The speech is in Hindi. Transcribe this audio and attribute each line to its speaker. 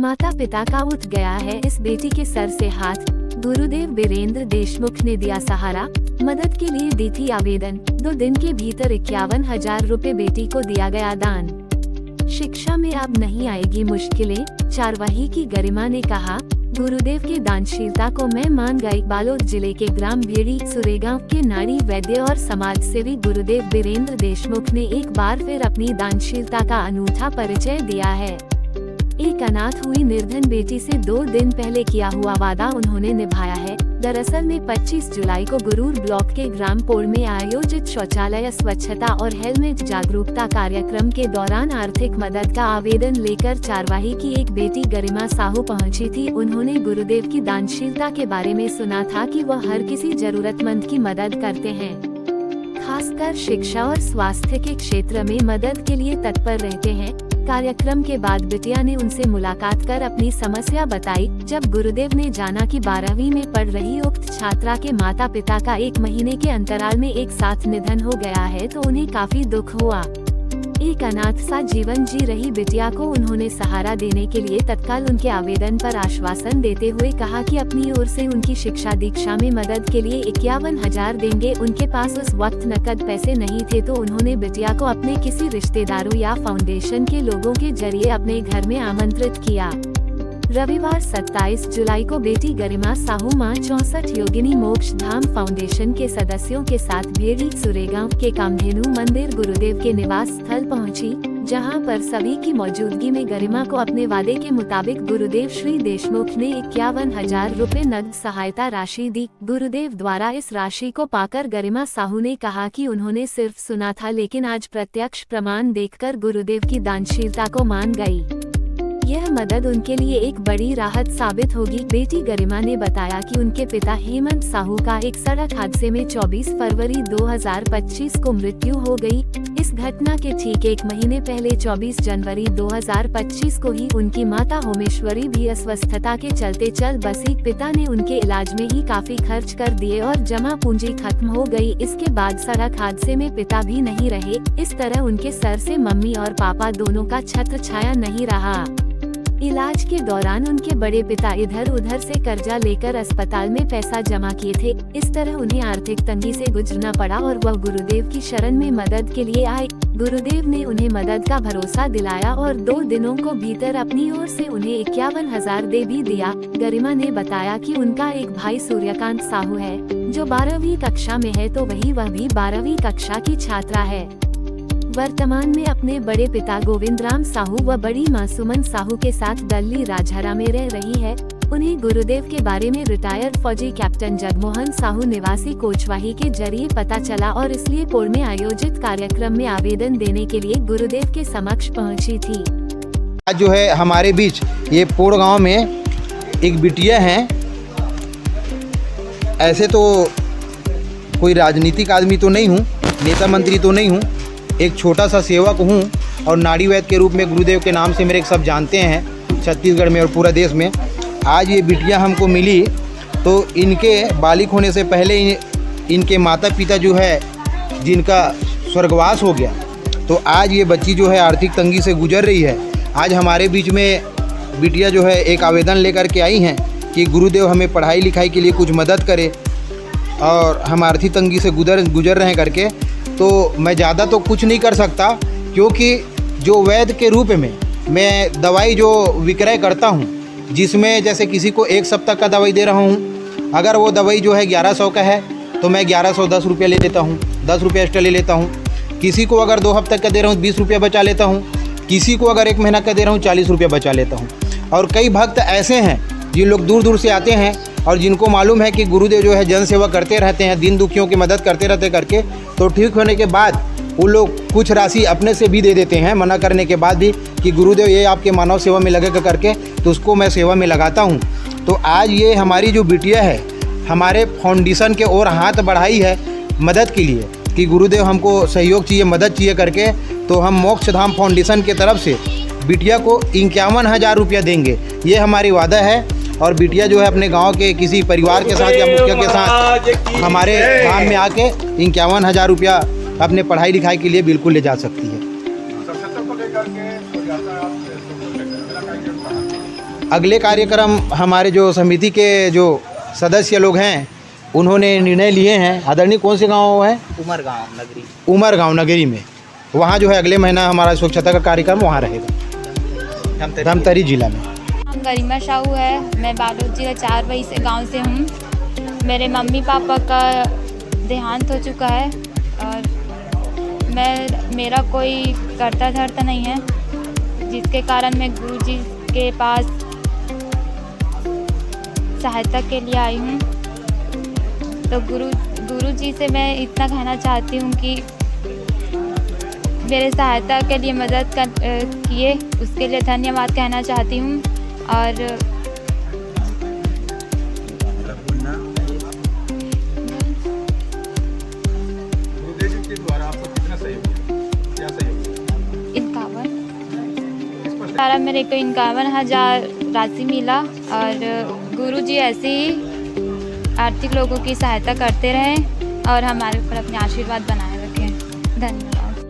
Speaker 1: माता पिता का उठ गया है इस बेटी के सर से हाथ। गुरुदेव वीरेंद्र देशमुख ने दिया सहारा, मदद के लिए दी थी आवेदन। 2 दिन के भीतर 51,000 रुपए बेटी को दिया गया दान। शिक्षा में अब नहीं आएगी मुश्किलें, चारवाही की गरिमा ने कहा। गुरुदेव की दानशीलता को मैं मान गई। बालोद जिले के ग्राम भेड़ी सुरेगांव के नारी वैद्य और समाज सेवी गुरुदेव वीरेंद्र देशमुख ने एक बार फिर अपनी दानशीलता का अनूठा परिचय दिया है। एक अनाथ हुई निर्धन बेटी से 2 दिन पहले किया हुआ वादा उन्होंने निभाया है। दरअसल में 25 जुलाई को गुरूर ब्लॉक के ग्राम पोड़ में आयोजित शौचालय स्वच्छता और हेलमेट जागरूकता कार्यक्रम के दौरान आर्थिक मदद का आवेदन लेकर चारवाही की एक बेटी गरिमा साहू पहुंची थी। उन्होंने गुरुदेव की दानशीलता के बारे में सुना था कि वह हर किसी जरूरतमंद की मदद करते हैं, खासकर शिक्षा और स्वास्थ्य के क्षेत्र में मदद के लिए तत्पर रहते हैं। कार्यक्रम के बाद बिटिया ने उनसे मुलाकात कर अपनी समस्या बताई। जब गुरुदेव ने जाना कि 12वीं में पढ़ रही उक्त छात्रा के माता पिता का 1 महीने के अंतराल में एक साथ निधन हो गया है तो उन्हें काफी दुख हुआ। एक अनाथ सा जीवन जी रही बिटिया को उन्होंने सहारा देने के लिए तत्काल उनके आवेदन पर आश्वासन देते हुए कहा कि अपनी ओर से उनकी शिक्षा दीक्षा में मदद के लिए 51,000 देंगे। उनके पास उस वक्त नकद पैसे नहीं थे तो उन्होंने बिटिया को अपने किसी रिश्तेदारों या फाउंडेशन के लोगों के जरिए अपने घर में आमंत्रित किया। रविवार 27 जुलाई को बेटी गरिमा साहू मां 64 योगिनी मोक्ष धाम फाउंडेशन के सदस्यों के साथ भेड़ी सुरेगांव के कामधेनु मंदिर गुरुदेव के निवास स्थल पहुंची, जहां पर सभी की मौजूदगी में गरिमा को अपने वादे के मुताबिक गुरुदेव श्री देशमुख ने 51,000 रुपए नकद सहायता राशि दी। गुरुदेव द्वारा इस राशि को पाकर गरिमा साहू ने कहा कि उन्होंने सिर्फ सुना था लेकिन आज प्रत्यक्ष प्रमाण देखकर गुरुदेव की दानशीलता को मान गई। यह मदद उनके लिए एक बड़ी राहत साबित होगी। बेटी गरिमा ने बताया कि उनके पिता हेमंत साहू का एक सड़क हादसे में 24 फरवरी 2025 को मृत्यु हो गई। इस घटना के ठीक 1 महीने पहले 24 जनवरी 2025 को ही उनकी माता होमेश्वरी भी अस्वस्थता के चलते चल बसी। पिता ने उनके इलाज में ही काफी खर्च कर दिए और जमा पूंजी खत्म हो गई। इसके बाद सड़क हादसे में पिता भी नहीं रहे। इस तरह उनके सर से मम्मी और पापा दोनों का छत्र छाया नहीं रहा। इलाज के दौरान उनके बड़े पिता इधर उधर से कर्जा लेकर अस्पताल में पैसा जमा किए थे। इस तरह उन्हें आर्थिक तंगी से गुजरना पड़ा और वह गुरुदेव की शरण में मदद के लिए आए। गुरुदेव ने उन्हें मदद का भरोसा दिलाया और 2 दिनों को भीतर अपनी ओर से उन्हें 51,000 दे भी दिया। गरिमा ने बताया कि उनका एक भाई सूर्यकांत साहू है जो 12वीं कक्षा में है तो वह भी 12वीं कक्षा की छात्रा है। वर्तमान में अपने बड़े पिता गोविंदराम साहू व बड़ी मां सुमन साहू के साथ दल्ली राजहरा में रह रही है। उन्हें गुरुदेव के बारे में रिटायर्ड फौजी कैप्टन जगमोहन साहू निवासी कोचवाही के जरिए पता चला और इसलिए पोड़ में आयोजित कार्यक्रम में आवेदन देने के लिए गुरुदेव के समक्ष पहुंची थी।
Speaker 2: आज जो है हमारे बीच ये पोड़ गांव में एक बिटिया है। ऐसे तो कोई राजनीतिक आदमी तो नहीं हूँ, नेता मंत्री तो नहीं हूँ, एक छोटा सा सेवक हूँ और नाड़ी वैद्य के रूप में गुरुदेव के नाम से मेरे सब जानते हैं छत्तीसगढ़ में और पूरा देश में। आज ये बिटिया हमको मिली तो इनके बालिक होने से पहले इनके माता पिता जो है जिनका स्वर्गवास हो गया, तो आज ये बच्ची जो है आर्थिक तंगी से गुजर रही है। आज हमारे बीच में बिटिया जो है एक आवेदन लेकर के आई हैं कि गुरुदेव हमें पढ़ाई लिखाई के लिए कुछ मदद करे और हम आर्थिक तंगी से गुजर रहे हैं करके। तो मैं ज़्यादा तो कुछ नहीं कर सकता क्योंकि जो वैद्य के रूप में मैं दवाई जो विक्रय करता हूँ, जिसमें जैसे किसी को 1 सप्ताह का दवाई दे रहा हूँ, अगर वो दवाई जो है 1100 का है तो मैं 1110 रुपये ले लेता हूँ, 10 रुपये एक्स्ट्रा ले लेता हूँ। किसी को अगर 2 हफ्ते का दे रहा हूँ 20 रुपये बचा लेता हूँ, किसी को अगर 1 महीना का दे रहा हूँ 40 रुपये बचा लेता हूँ। और कई भक्त ऐसे हैं जिन लोग दूर दूर से आते हैं और जिनको मालूम है कि गुरुदेव जो है जन सेवा करते रहते हैं, दीन दुखियों की मदद करते रहते करके, तो ठीक होने के बाद वो लोग कुछ राशि अपने से भी दे देते हैं, मना करने के बाद भी कि गुरुदेव ये आपके मानव सेवा में लगेगा करके, तो उसको मैं सेवा में लगाता हूँ। तो आज ये हमारी जो बिटिया है हमारे फाउंडेशन के ओर हाथ बढ़ाई है मदद के लिए कि गुरुदेव हमको सहयोग चाहिए, मदद चाहिए करके, तो हम मोक्ष धाम फाउंडेशन की तरफ से बिटिया को 51,000 रुपया देंगे, ये हमारी वादा है। और बिटिया जो है अपने गांव के किसी परिवार के साथ या मुखिया के साथ हमारे गांव में आके 51,000 रुपया अपने पढ़ाई लिखाई के लिए बिल्कुल ले जा सकती है। अगले कार्यक्रम हमारे जो समिति के जो सदस्य लोग हैं उन्होंने निर्णय लिए हैं। आदरणीय कौन से गांव है? उमरगांव नगरी में। वहाँ जो है अगले महीना हमारा स्वच्छता का कार्यक्रम वहाँ रहेगा, धमतरी जिला में।
Speaker 3: नाम गरिमा साहू है। मैं बालोद जिला 4 वही से गांव से हूँ। मेरे मम्मी पापा का देहांत हो चुका है और मेरा कोई करता धरता नहीं है, जिसके कारण मैं गुरुजी के पास सहायता के लिए आई हूँ। तो गुरुजी से मैं इतना कहना चाहती हूँ कि मेरे सहायता के लिए मदद किए, उसके लिए धन्यवाद कहना चाहती हूँ। और कारण मेरे को 51,000 राशि मिला और गुरुजी ऐसे ही आर्थिक लोगों की सहायता करते रहें और हमारे ऊपर अपने आशीर्वाद बनाए रखें। धन्यवाद।